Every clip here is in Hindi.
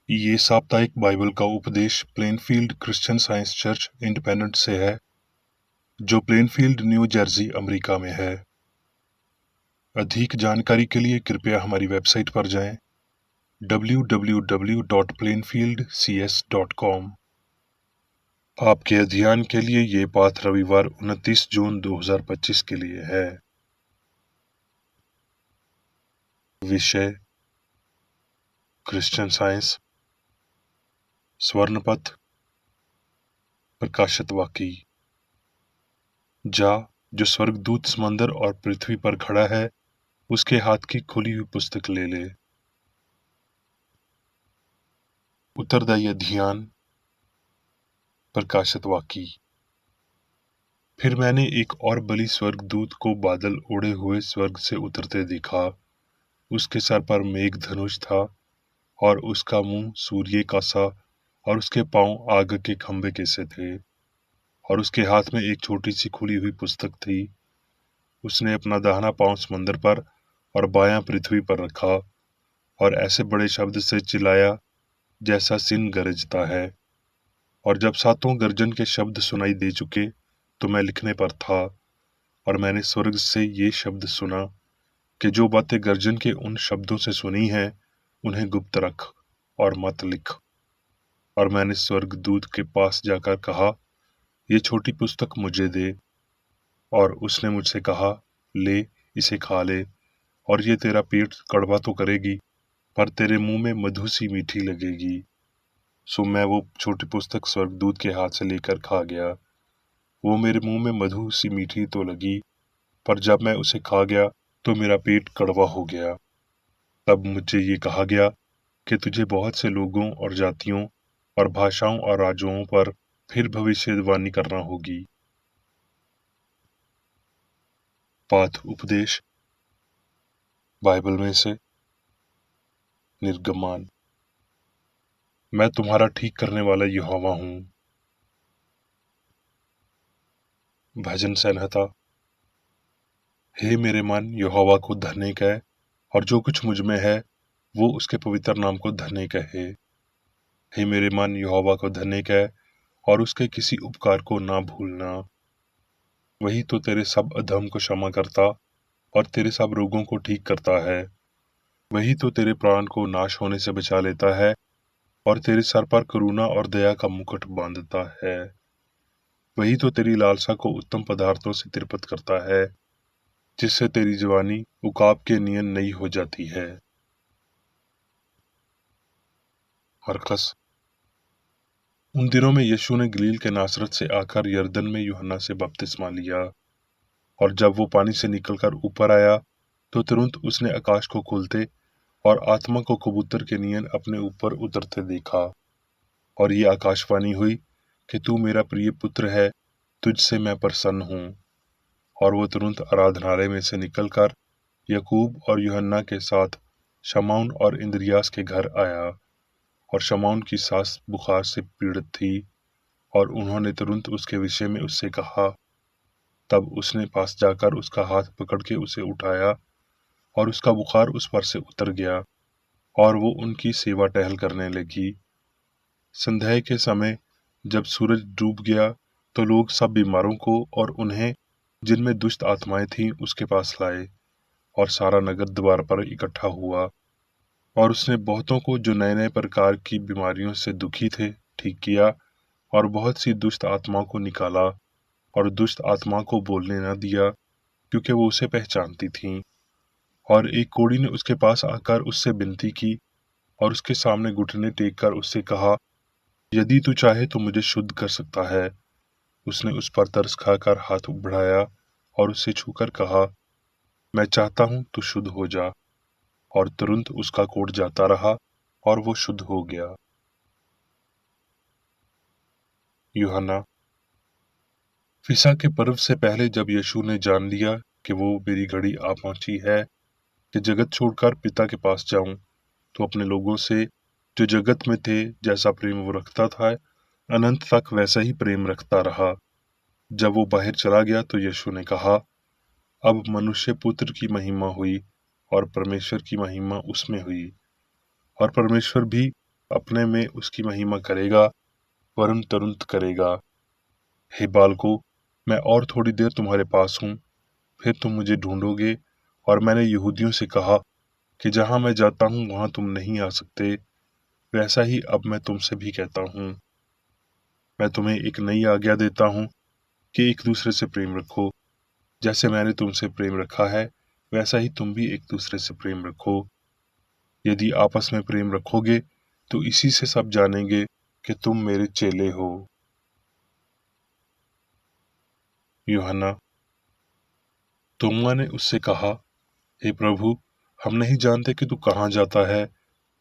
ये साप्ताहिक बाइबल का उपदेश Plainfield Christian science church independent से है, जो प्लेनफील्ड, न्यू जर्सी, अमेरिका में है। अधिक जानकारी के लिए कृपया हमारी वेबसाइट पर जाएं www.plainfieldcs.com। आपके अध्ययन के लिए ये पाठ रविवार 29 जून 2025 के लिए है। विषय क्रिश्चियन साइंस, स्वर्णपथ, प्रकाशित वाक्य। जा, जो स्वर्गदूत समंदर और पृथ्वी पर खड़ा है, उसके हाथ की खुली हुई पुस्तक ले ले। उत्तरदायी अध्ययन, प्रकाशित वाक्य। फिर मैंने एक और बलि स्वर्गदूत को बादल ओढ़े हुए स्वर्ग से उतरते देखा। उसके सर पर मेघ धनुष था और उसका मुंह सूर्य का सा और उसके पांव आग के खंभे के से थे और उसके हाथ में एक छोटी सी खुली हुई पुस्तक थी। उसने अपना दाहिना पांव समंदर पर और बायां पृथ्वी पर रखा और ऐसे बड़े शब्द से चिल्लाया जैसा सिंह गरजता है। और जब सातों गर्जन के शब्द सुनाई दे चुके तो मैं लिखने पर था, और मैंने स्वर्ग से ये शब्द सुना कि जो बातें गर्जन के उन शब्दों से सुनी हैं उन्हें गुप्त रख और मत लिख। और मैंने स्वर्गदूत के पास जाकर कहा, ये छोटी पुस्तक मुझे दे। और उसने मुझसे कहा, ले, इसे खा ले, और ये तेरा पेट कड़वा तो करेगी, पर तेरे मुंह में मधु सी मीठी लगेगी। सो मैं वो छोटी पुस्तक स्वर्गदूत के हाथ से लेकर खा गया। वो मेरे मुंह में मधु सी मीठी तो लगी, पर जब मैं उसे खा गया तो मेरा पेट कड़वा हो गया। तब मुझे ये कहा गया कि तुझे बहुत से लोगों और जातियों और भाषाओं और राज्यों पर फिर भविष्यवाणी करना होगी। पाठ उपदेश बाइबल में से निर्गमान। मैं तुम्हारा ठीक करने वाला यहोवा हूँ। भजन संहिता। हे मेरे मन, यहोवा को धन्य कह, और जो कुछ मुझ में है वो उसके पवित्र नाम को धन्य कहे। हे मेरे मन, यहोवा को धन्य कह, और उसके किसी उपकार को ना भूलना। वही तो तेरे सब अधर्म को क्षमा करता और तेरे सब रोगों को ठीक करता है। वही तो तेरे प्राण को नाश होने से बचा लेता है और तेरे सर पर करुणा और दया का मुकुट बांधता है। वही तो तेरी लालसा को उत्तम पदार्थों से तृप्त करता है, जिससे तेरी जवानी उकाब के नियन नई हो जाती है। मरकस। उन दिनों में यीशु ने गलील के नासरत से आकर यरदन में यूहन्ना से बपतिस्मा लिया, और जब वो पानी से निकलकर ऊपर आया तो तुरंत उसने आकाश को खुलते और आत्मा को कबूतर के नियन अपने ऊपर उतरते देखा। और ये आकाशवाणी हुई कि तू मेरा प्रिय पुत्र है, तुझसे मैं प्रसन्न हूँ। और वो तुरंत आराधनालय में से निकलकर याकूब और यूहन्ना के साथ शमौन और इंद्रियास के घर आया। और शमौन की सास बुखार से पीड़ित थी, और उन्होंने तुरंत उसके विषय में उससे कहा। तब उसने पास जाकर उसका हाथ पकड़ के उसे उठाया, और उसका बुखार उस पर से उतर गया, और वो उनकी सेवा टहल करने लगी। संध्या के समय जब सूरज डूब गया तो लोग सब बीमारों को और उन्हें जिनमें दुष्ट आत्माएं थीं उसके पास लाए, और सारा नगर द्वार पर इकट्ठा हुआ। और उसने बहुतों को जो नए नए प्रकार की बीमारियों से दुखी थे ठीक किया, और बहुत सी दुष्ट आत्माओं को निकाला, और दुष्ट आत्मा को बोलने न दिया, क्योंकि वो उसे पहचानती थीं। और एक कोढ़ी ने उसके पास आकर उससे विनती की और उसके सामने घुटने टेक कर उससे कहा, यदि तू चाहे तो मुझे शुद्ध कर सकता है। उसने उस पर तरस खाकर हाथ बढ़ाया और उससे छूकर कहा, मैं चाहता हूं तू शुद्ध हो जा। और तुरंत उसका कोढ़ जाता रहा और वो शुद्ध हो गया। यूहन्ना। फिसा के पर्व से पहले जब यीशु ने जान लिया कि वो मेरी घड़ी आ पहुंची है कि जगत छोड़कर पिता के पास जाऊं, तो अपने लोगों से जो जगत में थे जैसा प्रेम वो रखता था, अनंत तक वैसा ही प्रेम रखता रहा। जब वो बाहर चला गया तो यीशु ने कहा, अब मनुष्य पुत्र की महिमा हुई और परमेश्वर की महिमा उसमें हुई। और परमेश्वर भी अपने में उसकी महिमा करेगा, वरन तुरंत करेगा। हे बालकों, मैं और थोड़ी देर तुम्हारे पास हूँ, फिर तुम मुझे ढूंढोगे। और मैंने यहूदियों से कहा कि जहाँ मैं जाता हूँ वहाँ तुम नहीं आ सकते, वैसा ही अब मैं तुमसे भी कहता हूँ। मैं तुम्हें एक नई आज्ञा देता हूँ कि एक दूसरे से प्रेम रखो। जैसे मैंने तुमसे प्रेम रखा है, वैसा ही तुम भी एक दूसरे से प्रेम रखो। यदि आपस में प्रेम रखोगे तो इसी से सब जानेंगे कि तुम मेरे चेले हो। यूहन्ना। तोमा ने उससे कहा, हे प्रभु, हम नहीं जानते कि तू कहाँ जाता है,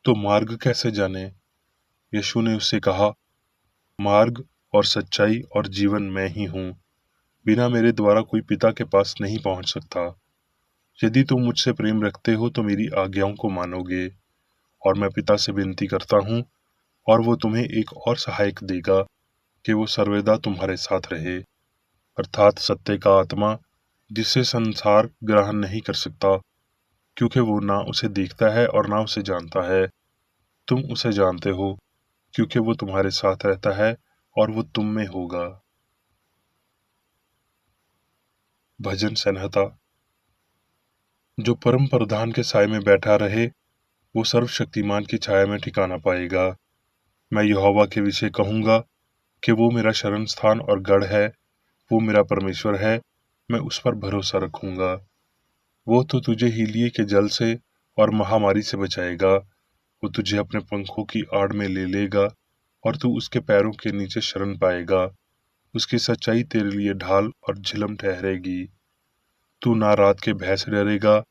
तो मार्ग कैसे जाने? यीशु ने उससे कहा, मार्ग और सच्चाई और जीवन मैं ही हूँ। बिना मेरे द्वारा कोई पिता के पास नहीं पहुंच सकता। यदि तुम मुझसे प्रेम रखते हो तो मेरी आज्ञाओं को मानोगे। और मैं पिता से विनती करता हूँ, और वो तुम्हें एक और सहायक देगा कि वो सर्वदा तुम्हारे साथ रहे, अर्थात सत्य का आत्मा, जिसे संसार ग्रहण नहीं कर सकता, क्योंकि वो ना उसे देखता है और ना उसे जानता है। तुम उसे जानते हो, क्योंकि वो तुम्हारे साथ रहता है और वो तुम में होगा। भजन संहिता। जो परम प्रधान के साय में बैठा रहे, वो सर्वशक्तिमान की छाया में ठिकाना पाएगा। मैं यहोवा के विषय कहूंगा कि वो मेरा शरण स्थान और गढ़ है, वो मेरा परमेश्वर है, मैं उस पर भरोसा रखूंगा। वो तो तुझे हीलिए के जल से और महामारी से बचाएगा। वो तुझे अपने पंखों की आड़ में ले लेगा, और तू उसके पैरों के नीचे शरण पाएगा। उसकी सच्चाई तेरे लिए ढाल और झिलम ठहरेगी। तू ना रात के भय से डरेगा,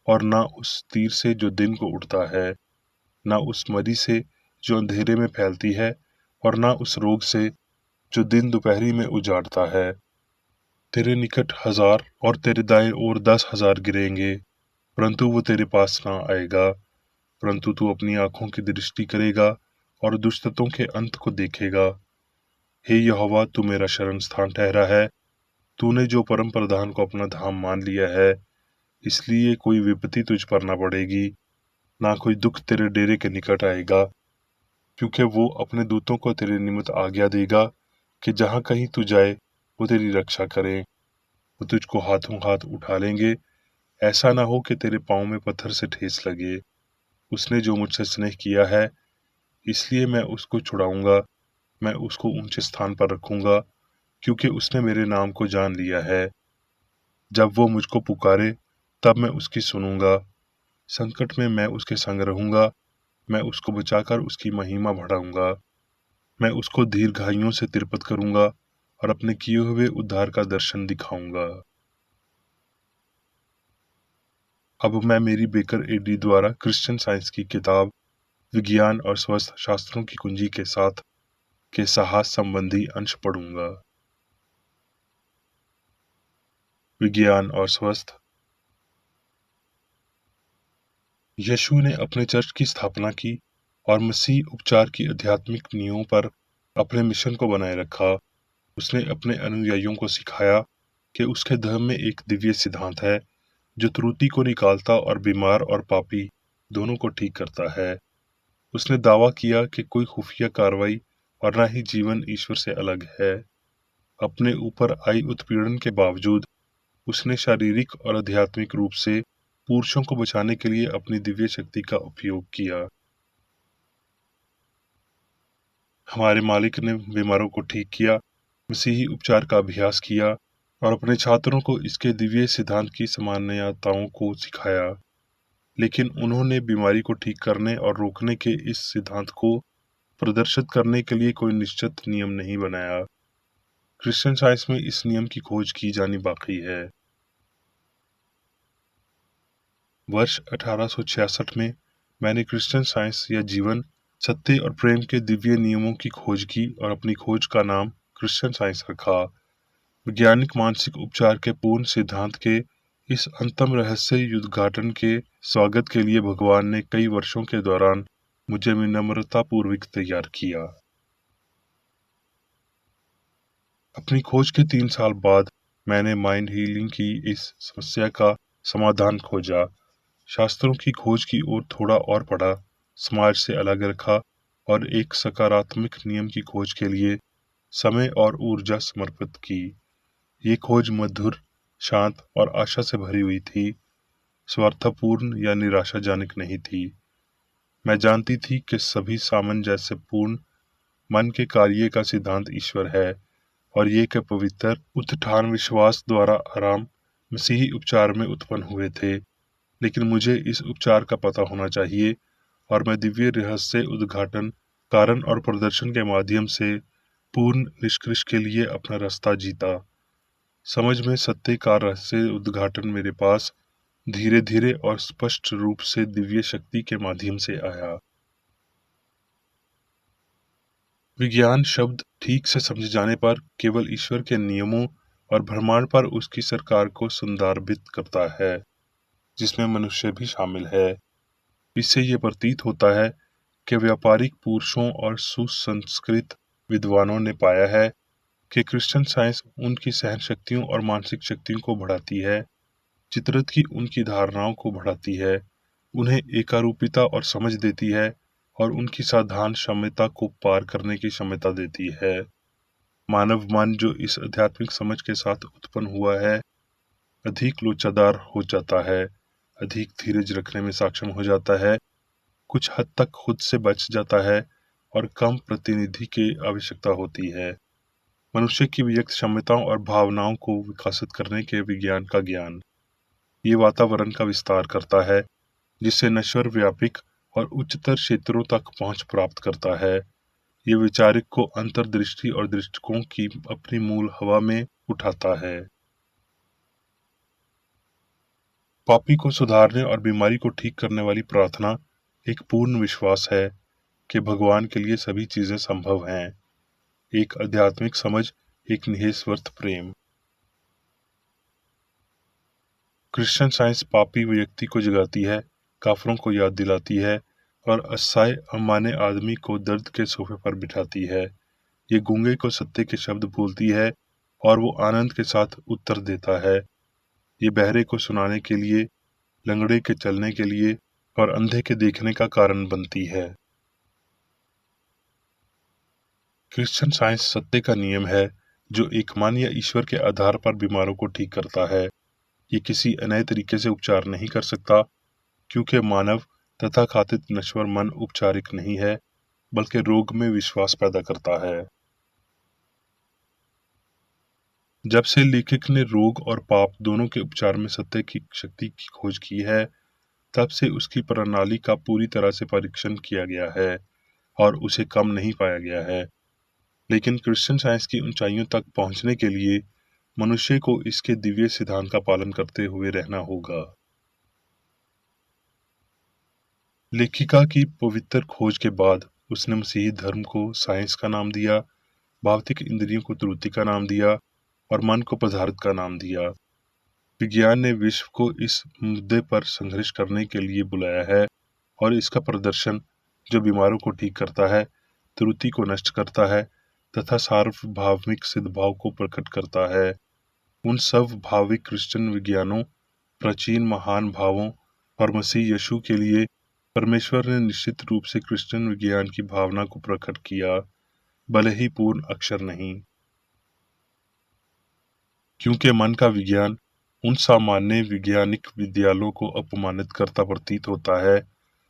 और ना उस तीर से जो दिन को उड़ता है, ना उस मरी से जो अंधेरे में फैलती है, और ना उस रोग से जो दिन दोपहरी में उजाड़ता है। तेरे निकट 1000 और तेरे दाएं ओर 10,000 गिरेंगे, परंतु वो तेरे पास ना आएगा। परंतु तू अपनी आंखों की दृष्टि करेगा और दुष्टों के अंत को देखेगा। हे यहोवा, तू मेरा शरण स्थान ठहरा है। तूने जो परम प्रधान को अपना धाम मान लिया है, इसलिए कोई विपत्ति तुझ पर ना पड़ेगी, ना कोई दुख तेरे डेरे के निकट आएगा। क्योंकि वो अपने दूतों को तेरे निमित्त आज्ञा देगा कि जहाँ कहीं तू जाए, वो तेरी रक्षा करें। वो तुझको हाथों हाथ उठा लेंगे, ऐसा ना हो कि तेरे पाँव में पत्थर से ठेस लगे। उसने जो मुझसे स्नेह किया है, इसलिए मैं उसको छुड़ाऊंगा। मैं उसको ऊंचे स्थान पर रखूंगा, क्योंकि उसने मेरे नाम को जान लिया है। जब वो मुझको पुकारे, तब मैं उसकी सुनूंगा। संकट में मैं उसके संग रहूंगा। मैं उसको बचाकर उसकी महिमा बढ़ाऊंगा। मैं उसको दीर्घायुओं से तिरपत करूंगा और अपने किए हुए उद्धार का दर्शन दिखाऊंगा। अब मैं मेरी बेकर एडी द्वारा क्रिश्चियन साइंस की किताब विज्ञान और स्वास्थ्य शास्त्रों की कुंजी के साथ के साहस संबंधी अंश पढ़ूंगा। विज्ञान और स्वास्थ्य। यीशु ने अपने चर्च की स्थापना की और मसीह उपचार की आध्यात्मिक नींवों पर अपने मिशन को बनाए रखा। उसने अपने अनुयायियों को सिखाया कि उसके धर्म में एक दिव्य सिद्धांत है जो त्रुटि को निकालता और बीमार और पापी दोनों को ठीक करता है। उसने दावा किया कि कोई खुफिया कार्रवाई और न ही जीवन ईश्वर से अलग है। अपने ऊपर आई उत्पीड़न के बावजूद उसने शारीरिक और आध्यात्मिक रूप से पुरुषों को बचाने के लिए अपनी दिव्य शक्ति का उपयोग किया। हमारे मालिक ने बीमारों को ठीक किया, मसीही उपचार का अभ्यास किया और अपने छात्रों को इसके दिव्य सिद्धांत की सामान्यताओं को सिखाया। लेकिन उन्होंने बीमारी को ठीक करने और रोकने के इस सिद्धांत को प्रदर्शित करने के लिए कोई निश्चित नियम नहीं बनाया। क्रिश्चियन साइंस में इस नियम की खोज की जानी बाकी है। वर्ष 1866 में मैंने क्रिश्चियन साइंस या जीवन, सत्य और प्रेम के दिव्य नियमों की खोज की और अपनी खोज का नाम क्रिश्चियन साइंस रखा। वैज्ञानिक मानसिक उपचार के पूर्ण सिद्धांत के इस अंतम रहस्य उद्घाटन के स्वागत के लिए भगवान ने कई वर्षों के दौरान मुझे विनम्रतापूर्वक तैयार किया। अपनी खोज के 3 साल बाद मैंने माइंड हीलिंग की इस समस्या का समाधान खोजा। शास्त्रों की खोज की ओर थोड़ा और पढ़ा, समाज से अलग रखा और एक सकारात्मक नियम की खोज के लिए समय और ऊर्जा समर्पित की। ये खोज मधुर, शांत और आशा से भरी हुई थी, स्वार्थपूर्ण या निराशाजनक नहीं थी। मैं जानती थी कि सभी सामंजस्यपूर्ण मन के कार्य का सिद्धांत ईश्वर है, और ये कि पवित्र उत्थान विश्वास द्वारा आराम मसीही उपचार में उत्पन्न हुए थे। लेकिन मुझे इस उपचार का पता होना चाहिए, और मैं दिव्य रहस्य उद्घाटन, कारण और प्रदर्शन के माध्यम से पूर्ण निष्कर्ष के लिए अपना रास्ता जीता। समझ में सत्य का रहस्य उद्घाटन मेरे पास धीरे धीरे और स्पष्ट रूप से दिव्य शक्ति के माध्यम से आया। विज्ञान शब्द ठीक से समझे जाने पर केवल ईश्वर के नियमों और ब्रह्मांड पर उसकी सरकार को संदर्भित करता है, जिसमें मनुष्य भी शामिल है। इससे ये प्रतीत होता है कि व्यापारिक पुरुषों और सुसंस्कृत विद्वानों ने पाया है कि क्रिश्चियन साइंस उनकी सहन शक्तियों और मानसिक शक्तियों को बढ़ाती है, चित्रित की उनकी धारणाओं को बढ़ाती है, उन्हें एकारूपिता और समझ देती है, और उनकी साधारण क्षमता को पार करने की क्षमता देती है। मानव मन जो इस आध्यात्मिक समझ के साथ उत्पन्न हुआ है, अधिक लोचादार हो जाता है, अधिक धीरज रखने में सक्षम हो जाता है, कुछ हद तक खुद से बच जाता है, और कम प्रतिनिधि की आवश्यकता होती है। मनुष्य की व्यक्त क्षमताओं और भावनाओं को विकसित करने के विज्ञान का ज्ञान ये वातावरण का विस्तार करता है, जिससे नश्वर व्यापक और उच्चतर क्षेत्रों तक पहुंच प्राप्त करता है। ये विचारक को अंतर्दृष्टि और दृष्टिकोण की अपनी मूल हवा में उठाता है। पापी को सुधारने और बीमारी को ठीक करने वाली प्रार्थना एक पूर्ण विश्वास है कि भगवान के लिए सभी चीजें संभव हैं। एक आध्यात्मिक समझ, एक निःस्वार्थ प्रेम। क्रिश्चियन साइंस पापी व्यक्ति को जगाती है, काफरों को याद दिलाती है, और असहाय अमाने आदमी को दर्द के सोफे पर बिठाती है। ये गूंगे को सत्य के शब्द बोलती है, और वो आनंद के साथ उत्तर देता है। ये बहरे को सुनाने के लिए, लंगड़े के चलने के लिए, और अंधे के देखने का कारण बनती है। क्रिश्चियन साइंस सत्य का नियम है, जो एकमान या ईश्वर के आधार पर बीमारों को ठीक करता है। ये किसी नए तरीके से उपचार नहीं कर सकता, क्योंकि मानव तथाकथित नश्वर मन उपचारिक नहीं है, बल्कि रोग में विश्वास पैदा करता है। जब से लेखक ने रोग और पाप दोनों के उपचार में सत्य की शक्ति की खोज की है, तब से उसकी प्रणाली का पूरी तरह से परीक्षण किया गया है, और उसे कम नहीं पाया गया है। लेकिन क्रिश्चियन साइंस की ऊंचाइयों तक पहुंचने के लिए मनुष्य को इसके दिव्य सिद्धांत का पालन करते हुए रहना होगा। लेखिका की पवित्र खोज के बाद उसने मसीही धर्म को साइंस का नाम दिया, भौतिक इंद्रियों को त्रुटि का नाम दिया, और मन को पदार्थ का नाम दिया। विज्ञान ने विश्व को इस मुद्दे पर संघर्ष करने के लिए बुलाया है, और इसका प्रदर्शन, जो बीमारों को ठीक करता है, त्रुटि को नष्ट करता है, तथा सार्वभौमिक सद्भाव को प्रकट करता है, उन सब भाविक क्रिश्चियन विज्ञानों, प्राचीन महान भावों और मसीह यीशु के लिए परमेश्वर ने निश्चित रूप से क्रिश्चियन विज्ञान की भावना को प्रकट किया, भले ही पूर्ण अक्षर नहीं। क्योंकि मन का विज्ञान उन सामान्य वैज्ञानिक विद्यालयों को अपमानित करता प्रतीत होता है,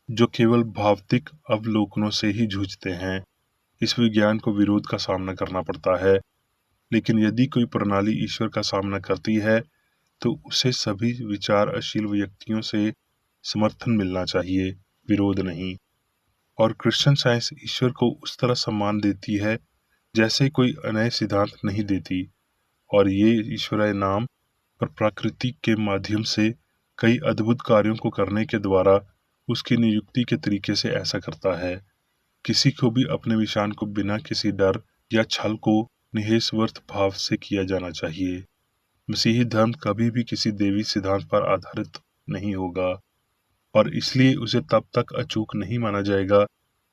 जो केवल भौतिक अवलोकनों से ही जूझते हैं। इस विज्ञान को विरोध का सामना करना पड़ता है, लेकिन यदि कोई प्रणाली ईश्वर का सामना करती है, तो उसे सभी विचारशील व्यक्तियों से समर्थन मिलना चाहिए, विरोध नहीं। और क्रिश्चियन साइंस ईश्वर को उस तरह सम्मान देती है जैसे कोई नए सिद्धांत नहीं देती, और ये ईश्वरीय नाम और प्रकृति के माध्यम से कई अद्भुत कार्यों को करने के द्वारा उसकी नियुक्ति के तरीके से ऐसा करता है। किसी को भी अपने विषाण को बिना किसी डर या छल को निःस्वार्थ भाव से किया जाना चाहिए। मसीही धर्म कभी भी किसी देवी सिद्धांत पर आधारित नहीं होगा, और इसलिए उसे तब तक अचूक नहीं माना जाएगा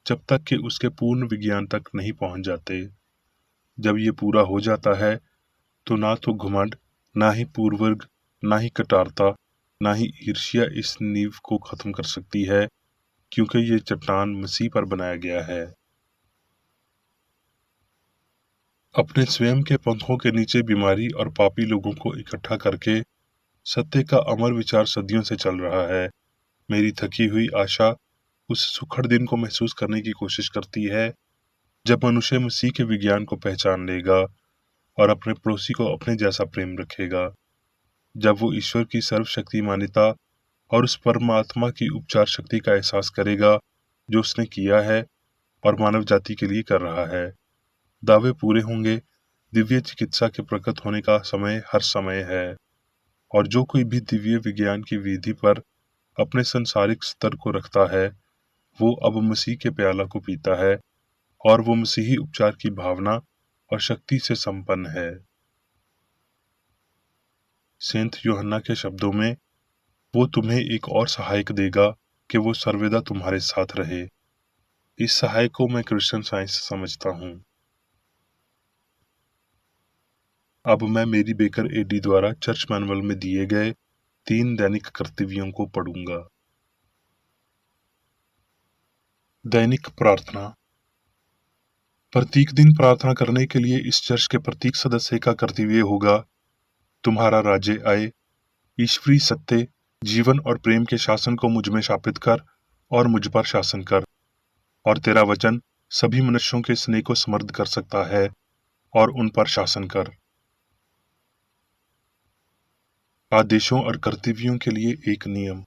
जब तक कि उसके पूर्ण विज्ञान तक नहीं पहुंच जाते। जब ये पूरा हो जाता है, तो ना तो घमंड, ना ही पूर्वग्रह, ना ही कटारता, ना ही ईर्ष्या इस नींव को खत्म कर सकती है, क्योंकि ये चट्टान मसीह पर बनाया गया है। अपने स्वयं के पंखों के नीचे बीमारी और पापी लोगों को इकट्ठा करके सत्य का अमर विचार सदियों से चल रहा है। मेरी थकी हुई आशा उस सुखद दिन को महसूस करने की कोशिश करती है जब मनुष्य मसीह के विज्ञान को पहचान लेगा और अपने पड़ोसी को अपने जैसा प्रेम रखेगा। जब वो ईश्वर की सर्वशक्तिमानिता और उस परमात्मा की उपचार शक्ति का एहसास करेगा जो उसने किया है और मानव जाति के लिए कर रहा है। दावे पूरे होंगे। दिव्य चिकित्सा के प्रकट होने का समय हर समय है, और जो कोई भी दिव्य विज्ञान की विधि पर अपने संसारिक स्तर को रखता है वो अब मसीह के प्याला को पीता है और वो मसीही उपचार की भावना और शक्ति से संपन्न है। सेंट यूहन्ना के शब्दों में, वो तुम्हें एक और सहायक देगा कि वो सर्वदा तुम्हारे साथ रहे। इस सहायक को मैं क्रिश्चियन साइंस समझता हूँ। अब मैं मेरी बेकर एडी द्वारा चर्च मैनुअल में दिए गए 3 दैनिक कर्तव्यों को पढ़ूंगा। दैनिक प्रार्थना। प्रत्येक दिन प्रार्थना करने के लिए इस चर्च के प्रत्येक सदस्य का कर्तव्य होगा, तुम्हारा राज्य आए, ईश्वरीय सत्य, जीवन और प्रेम के शासन को मुझ में स्थापित कर और मुझ पर शासन कर, और तेरा वचन सभी मनुष्यों के स्नेह को समृद्ध कर सकता है और उन पर शासन कर। आदेशों और कर्तव्यों के लिए एक नियम।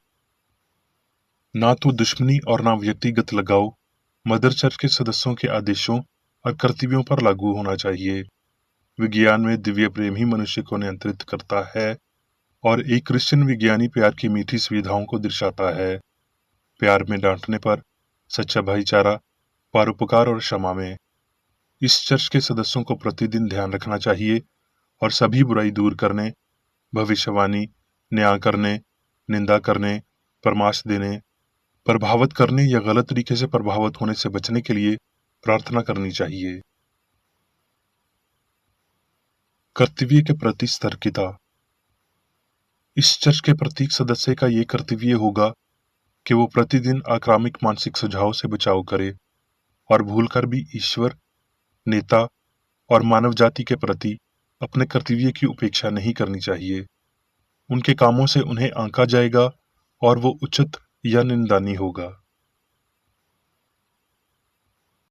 ना तो दुश्मनी और ना व्यक्तिगत लगाव मदर चर्च के सदस्यों के आदेशों और कर्तव्यों पर लागू होना चाहिए। विज्ञान में दिव्य प्रेम ही मनुष्य को नियंत्रित करता है और एक क्रिश्चियन विज्ञानी प्यार की मीठी सुविधाओं को दर्शाता है। प्यार में डांटने पर, सच्चा भाईचारा, परोपकार और क्षमा में। इस चर्च के सदस्यों को प्रतिदिन ध्यान रखना चाहिए और सभी बुराई दूर करने, भविष्यवाणी, न्याय करने, निंदा करने, परामर्श देने, प्रभावित करने या गलत तरीके से प्रभावित होने से बचने के लिए प्रार्थना करनी चाहिए। कर्तव्य के प्रति सतर्कता। इस चर्च के प्रत्येक सदस्य का ये कर्तव्य होगा कि वो प्रतिदिन आक्रामक मानसिक सुझाव से बचाव करे और भूलकर भी ईश्वर, नेता और मानव जाति के प्रति अपने कर्तव्य की उपेक्षा नहीं करनी चाहिए। उनके कामों से उन्हें आंका जाएगा और वो उचित या निंदनीय होगा।